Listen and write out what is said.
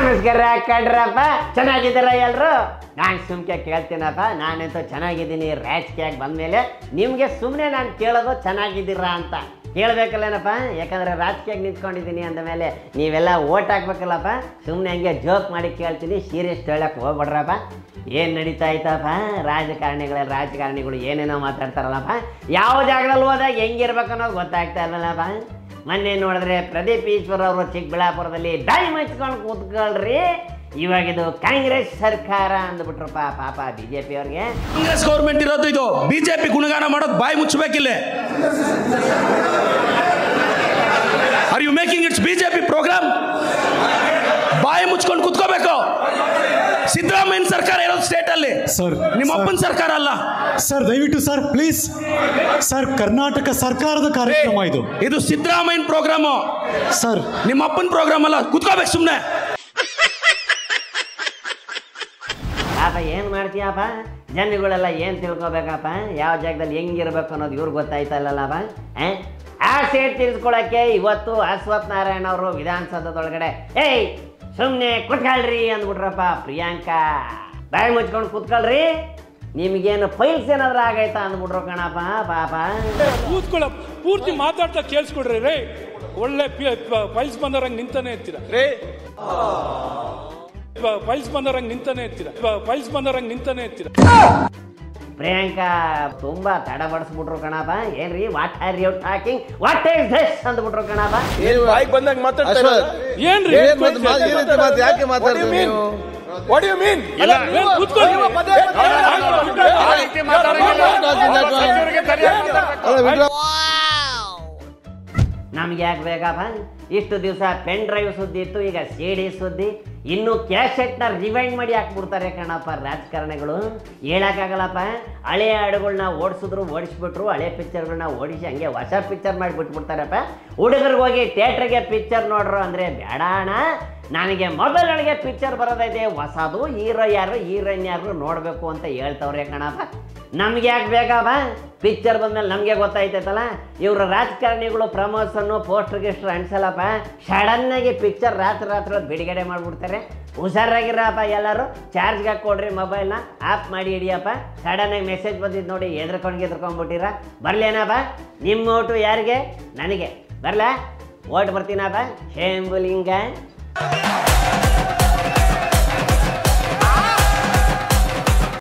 ನಮಸ್ಕಾರ ಕಡ್ರಪ್ಪ, ಚೆನ್ನಾಗಿದ್ದೀರ ಎಲ್ರು? ನಾನು ಸುಮ್ಕೆ ಕೇಳ್ತೀನಪ್ಪ, ನಾನಂತೂ ಚೆನ್ನಾಗಿದ್ದೀನಿ. ರಾಜಕೀಯಕ್ಕೆ ಬಂದಮೇಲೆ ನಿಮಗೆ ಸುಮ್ಮನೆ ನಾನು ಕೇಳೋದು ಚೆನ್ನಾಗಿದ್ದೀರಾ ಅಂತ ಕೇಳಬೇಕಲ್ಲೇನಪ್ಪ. ಯಾಕಂದರೆ ರಾಜಕೀಯಕ್ಕೆ ನಿಂತ್ಕೊಂಡಿದ್ದೀನಿ ಅಂದಮೇಲೆ ನೀವೆಲ್ಲ ಓಟ್ ಹಾಕ್ಬೇಕಲ್ಲಪ್ಪ. ಸುಮ್ಮನೆ ಹಂಗೆ ಜೋಕ್ ಮಾಡಿ ಕೇಳ್ತೀನಿ, ಸೀರಿಯಸ್ ಹೇಳಕ್ಕೆ ಹೋಗ್ಬಿಡ್ರಪ್ಪ. ಏನು ನಡೀತಾ ಐತಪ್ಪ ರಾಜಕಾರಣಿಗಳು ಏನೇನೋ ಮಾತಾಡ್ತಾರಲ್ಲಪ್ಪ. ಯಾವ ಜಾಗದಲ್ಲಿ ಹೋದಾಗ ಹೆಂಗಿರ್ಬೇಕು ಅನ್ನೋದು ಗೊತ್ತಾಗ್ತಾ ಇಲ್ಲಲ್ಲಪ್ಪ. ಮೊನ್ನೆ ನೋಡಿದ್ರೆ ಪ್ರದೀಪ್ ಈಶ್ವರ್ ಅವರು ಚಿಕ್ಕಬಳ್ಳಾಪುರದಲ್ಲಿ ಬಾಯಿ ಮುಚ್ಕೊಂಡು ಕೂತ್ಕೊಳ್ರಿ, ಇವಾಗಿದು ಕಾಂಗ್ರೆಸ್ ಸರ್ಕಾರ ಅಂದ್ಬಿಟ್ರಪ್ಪ. ಪಾಪ ಬಿಜೆಪಿ ಅವ್ರಿಗೆ ಕಾಂಗ್ರೆಸ್ ಗೌರ್ಮೆಂಟ್ ಇರೋದು, ಇದು ಬಿಜೆಪಿ ಗುಣಗಾನ ಮಾಡೋದು ಬಾಯಿ ಮುಚ್ಚಬೇಕಿಲ್ಲ. Are you making its BJP program? ಬಾಯಿ ಮುಚ್ಕೊಂಡು ಕುತ್ಕೋಬೇಕು. ಸಿದ್ದರಾಮಯ್ಯ ಸರ್ಕಾರ ಇರೋದು ಸ್ಟೇಟ್ ಅಲ್ಲಿ, ಸರ್ ನಿಮ್ಮ ಅಪ್ಪನ ಸರ್ಕಾರ ಅಲ್ಲ ಸರ್. ದಯವಿಟ್ಟು ಸರ್ ಪ್ಲೀಸ್ ಸರ್, ಕರ್ನಾಟಕ ಸರ್ಕಾರದ ಕಾರ್ಯಕ್ರಮ ಇದು. ಇದು ಸಿದ್ದರಾಮಯ್ಯ ಪ್ರೋಗ್ರಾಮು ಸರ್, ನಿಮ್ಮ ಅಪ್ಪನ ಪ್ರೋಗ್ರಾಮ್ ಅಲ್ಲ. ಕುತ್ಕೋಬೇಕು ಸುಮ್ಮನೆ. ಪಾಪ ಏನು ಮಾಡ್ತೀಯಪ್ಪ? ಜನಗಳೆಲ್ಲ ಏನು ತಿಳ್ಕೊಬೇಕಪ್ಪ? ಯಾವ ಜಾಗದಲ್ಲಿ ಹೆಂಗಿರ್ಬೇಕು ಅನ್ನೋದು ಇವ್ರಿಗೆ ಗೊತ್ತಾಯ್ತಲ್ಲಪ್ಪ. ಆ ಸೇಟ್ ತಿಳಿಸ್ಕೊಳಕ್ಕೆ ಇವತ್ತು ಅಶ್ವಥ್ ನಾರಾಯಣ ಅವರು ವಿಧಾನಸೌಧದೊಳಗಡೆ ಏಯ್ ಸುಮ್ಮನೆ ಕುತ್ಕೊಳ್ರಿ ಅಂದ್ಬಿಟ್ರಪ್ಪ. ಪ್ರಿಯಾಂಕಾ ಬಾಯಿ ಮುಚ್ಕೊಂಡು ಕುತ್ಕೊಳ್ರಿ, ನಿಮಗೇನು ಫೈಲ್ಸ್ ಏನಾದ್ರೂ ಆಗೈತಾ ಅಂದ್ಬಿಟ್ರು ಕಣಪ್ಪ. ಪಾಪ ಕೂತ್ಕೊಳ್ಳ, ಪೂರ್ತಿ ಮಾತಾಡ್ತಾ ಕೇಳಿಸ್ಕೊಡ್ರಿ ರೇ. ಒಳ್ಳೆ ಫೈಲ್ಸ್ ಬಂದವ್ರಂಗೆ ನಿಂತಾನೆ ಇರ್ತೀರ ರೇ. ಫೈಲ್ಸ್ ಬಂದವ್ರಂಗೆ ನಿಂತಾನೆ ಇರ್ತೀರ. ಪ್ರಿಯಾಂಕಾ ತುಂಬಾ ತಡಬಡಿಸ್ಬಿಟ್ರು ಕಣಪ್ಪ. ಏನ್ರಿ what are you talking, what is this ಅಂದ್ಬಿಟ್ರು ಕಣಪ್ಪ. ಬಂದಾಗ ಮಾತಾಡ್ತಾರೆ ಏನ್ರಿ? ಯಾಕೆ ಮಾತಾಡ್ತೀವಿ? What do you mean? ನಮ್ಗೆ ಯಾಕೆ ಬೇಕಪ್ಪ? ಇಷ್ಟು ದಿವಸ ಪೆನ್ ಡ್ರೈವ್ ಸುದ್ದಿ ಇತ್ತು, ಈಗ CD ಸುದ್ದಿ, ಇನ್ನು ಕ್ಯಾಸೆಟ್ನ ರಿವೈಂಡ್ ಮಾಡಿ ಹಾಕ್ಬಿಡ್ತಾರೆ ಕಣಪ್ಪ ರಾಜಕಾರಣಿಗಳು. ಹೇಳಕ್ಕಾಗಲ್ಲಪ್ಪ. ಹಳೆ ಹಾಡುಗಳನ್ನ ಓಡಿಸ್ಬಿಟ್ರು, ಹಳೆ ಪಿಕ್ಚರ್ಗಳನ್ನ ಓಡಿಸಿ ಹಂಗೆ ಹೊಸ ಪಿಕ್ಚರ್ ಮಾಡಿ ಬಿಟ್ಬಿಡ್ತಾರಪ್ಪ. ಹುಡುಗರಿಗೆ ಹೋಗಿ ಥಿಯೇಟ್ರಿಗೆ ಪಿಕ್ಚರ್ ನೋಡ್ರು ಅಂದರೆ ಬೇಡ ಅಣ್ಣ, ನನಗೆ ಮೊಬೈಲ್ ಒಳಗೆ ಪಿಕ್ಚರ್ ಬರೋದೈತೆ, ಹೊಸದು ಹೀರೋ ಯಾರು ಹೀರೋಯಿನ್ ಯಾರು ನೋಡಬೇಕು ಅಂತ ಹೇಳ್ತವ್ರೆ ಕಣಪ್ಪ. ನಮ್ಗೆ ಯಾಕೆ ಬೇಕಪ್ಪ? ಪಿಕ್ಚರ್ ಬಂದಮೇಲೆ ನಮಗೆ ಗೊತ್ತಾಯ್ತೈತಲ್ಲ. ಇವರು ರಾಜಕಾರಣಿಗಳು ಪ್ರಮೋಷನ್ನು ಪೋಸ್ಟರ್ ಗಿಸ್ಟರ್ ಅನ್ಸಲ್ಲಪ್ಪ. ಸಡನ್ನಾಗಿ ಪಿಕ್ಚರ್ ರಾತ್ರಿ ಬಿಡುಗಡೆ ಮಾಡಿಬಿಡ್ತಾರೆ. ಹುಷಾರಾಗಿರಪ್ಪ ಎಲ್ಲರೂ. ಚಾರ್ಜ್ಗೆ ಹಾಕ್ಕೊಡ್ರಿ ಮೊಬೈಲ್ನ, ಆಫ್ ಮಾಡಿ ಹಿಡಿಯಪ್ಪ. ಸಡನ್ನಾಗಿ ಮೆಸೇಜ್ ಬಂದಿದ್ದು ನೋಡಿ ಎದ್ಕೊಂಡ್ಬಿಟ್ಟಿರ. ಬರಲೇನಪ್ಪ ನಿಮ್ಮ ಓಟು ಯಾರಿಗೆ? ನನಗೆ. ಬರಲಾ? ಓಟ್ ಬರ್ತೀನಪ್ಪ. ಶೇಂಬುಲಿಂಗ.